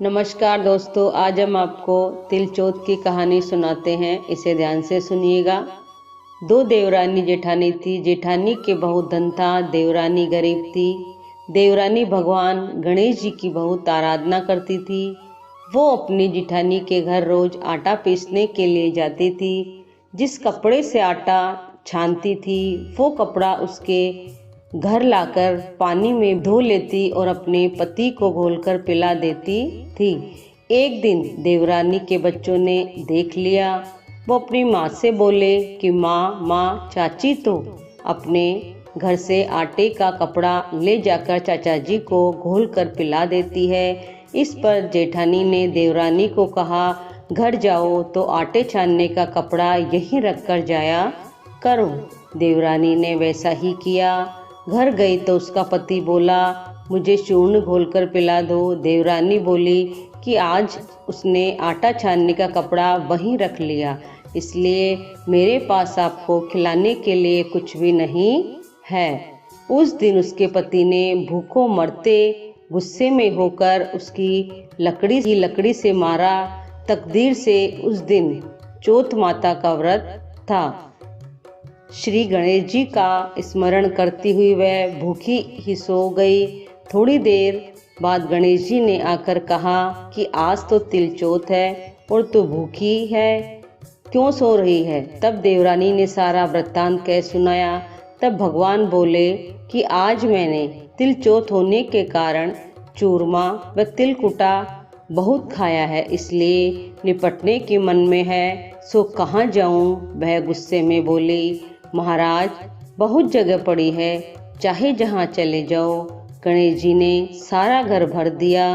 नमस्कार दोस्तों, आज हम आपको तिलचोत की कहानी सुनाते हैं। इसे ध्यान से सुनिएगा। दो देवरानी जेठानी थी। जेठानी के बहुत धन था, देवरानी गरीब थी। देवरानी भगवान गणेश जी की बहुत आराधना करती थी। वो अपनी जेठानी के घर रोज आटा पीसने के लिए जाती थी। जिस कपड़े से आटा छानती थी वो कपड़ा उसके घर लाकर पानी में धो लेती और अपने पति को घोलकर पिला देती थी। एक दिन देवरानी के बच्चों ने देख लिया। वो अपनी माँ से बोले कि माँ, चाची तो अपने घर से आटे का कपड़ा ले जाकर चाचा जी को घोलकर पिला देती है। इस पर जेठानी ने देवरानी को कहा, घर जाओ तो आटे छानने का कपड़ा यहीं रख कर जाया करो। देवरानी ने वैसा ही किया। घर गई तो उसका पति बोला, मुझे चूर्ण घोलकर पिला दो। देवरानी बोली कि आज उसने आटा छानने का कपड़ा वहीं रख लिया, इसलिए मेरे पास आपको खिलाने के लिए कुछ भी नहीं है। उस दिन उसके पति ने भूखों मरते गुस्से में होकर उसकी लकड़ी से मारा। तकदीर से उस दिन चौथ माता का व्रत था। श्री गणेश जी का स्मरण करती हुई वह भूखी ही सो गई। थोड़ी देर बाद गणेश जी ने आकर कहा कि आज तो तिलचोत है और तू भूखी है, क्यों सो रही है? तब देवरानी ने सारा वृत्तांत कह सुनाया। तब भगवान बोले कि आज मैंने तिलचोत होने के कारण चूरमा व तिलकुटा बहुत खाया है, इसलिए निपटने के मन में है, सो कहाँ जाऊँ? वह गुस्से में बोली, महाराज बहुत जगह पड़ी है, चाहे जहाँ चले जाओ। गणेश जी ने सारा घर भर दिया।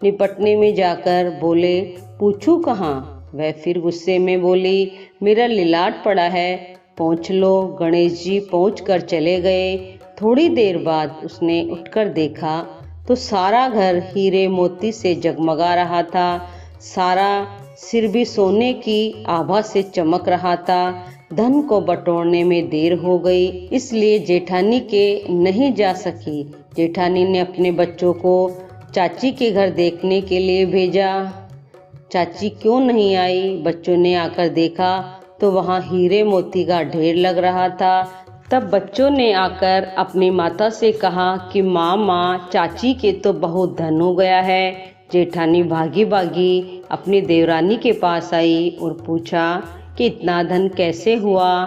निपटने में जाकर बोले, पूछूं कहाँ? वह फिर गुस्से में बोली, मेरा लिलाट पड़ा है, पहुँच लो। गणेश जी पहुँच कर चले गए। थोड़ी देर बाद उसने उठकर देखा तो सारा घर हीरे मोती से जगमगा रहा था। सारा सिर भी सोने की आभा से चमक रहा था। धन को बटोरने में देर हो गई, इसलिए जेठानी के नहीं जा सकी। जेठानी ने अपने बच्चों को चाची के घर देखने के लिए भेजा। चाची क्यों नहीं आई? बच्चों ने आकर देखा तो वहाँ हीरे मोती का ढेर लग रहा था। तब बच्चों ने आकर अपनी माता से कहा कि माँ, चाची के तो बहुत धन हो गया है। जेठानी भागी भागी अपनी देवरानी के पास आई और पूछा कि इतना धन कैसे हुआ?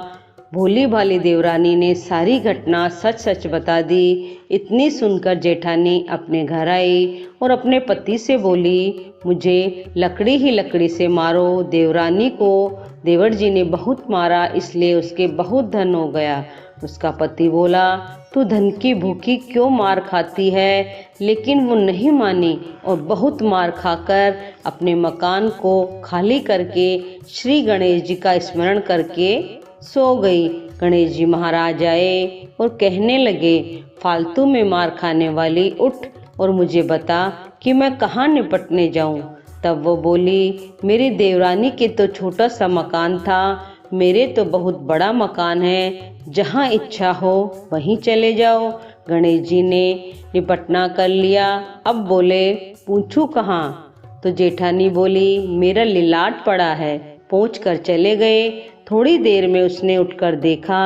भोली भाली देवरानी ने सारी घटना सच सच बता दी। इतनी सुनकर जेठानी अपने घर आई और अपने पति से बोली, मुझे लकड़ी से मारो। देवरानी को देवर जी ने बहुत मारा, इसलिए उसके बहुत धन हो गया। उसका पति बोला, तू धन की भूखी क्यों मार खाती है? लेकिन वो नहीं मानी और बहुत मार खाकर अपने मकान को खाली करके श्री गणेश जी का स्मरण करके सो गई। गणेश जी महाराज आए और कहने लगे, फालतू में मार खाने वाली, उठ और मुझे बता कि मैं कहाँ निपटने जाऊँ। तब वो बोली, मेरी देवरानी के तो छोटा सा मकान था, मेरे तो बहुत बड़ा मकान है, जहाँ इच्छा हो वहीं चले जाओ। गणेश जी ने निपटना कर लिया। अब बोले, पूछूं कहाँ? तो जेठानी बोली, मेरा लिलाट पड़ा है। पहुँच कर चले गए। थोड़ी देर में उसने उठकर देखा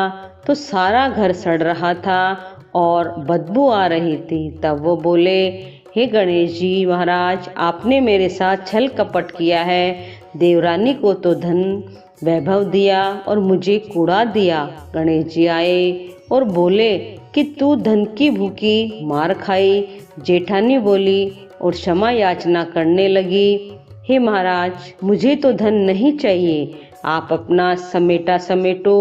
तो सारा घर सड़ रहा था और बदबू आ रही थी। तब वो बोले, हे गणेश जी महाराज, आपने मेरे साथ छल कपट किया है। देवरानी को तो धन वैभव दिया और मुझे कूड़ा दिया। गणेश जी आए और बोले कि तू धन की भूखी मार खाई। जेठानी बोली और क्षमा याचना करने लगी, हे महाराज, मुझे तो धन नहीं चाहिए, आप अपना समेटा समेटो।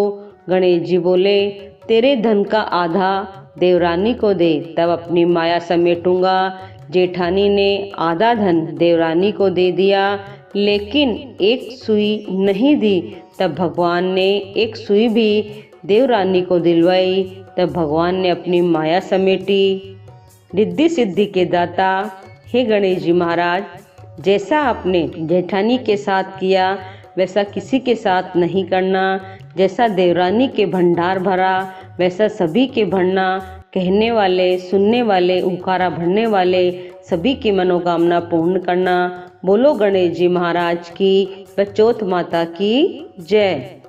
गणेश जी बोले, तेरे धन का आधा देवरानी को दे, तब अपनी माया समेटूंगा। जेठानी ने आधा धन देवरानी को दे दिया, लेकिन एक सुई नहीं दी। तब भगवान ने एक सुई भी देवरानी को दिलवाई। तब भगवान ने अपनी माया समेटी। रिद्धि सिद्धि के दाता, हे गणेश जी महाराज, जैसा आपने जेठानी के साथ किया वैसा किसी के साथ नहीं करना। जैसा देवरानी के भंडार भरा वैसा सभी के भरना। कहने वाले, सुनने वाले, उकारा भरने वाले सभी की मनोकामना पूर्ण करना। बोलो गणेश जी महाराज की व चौथ माता की जय।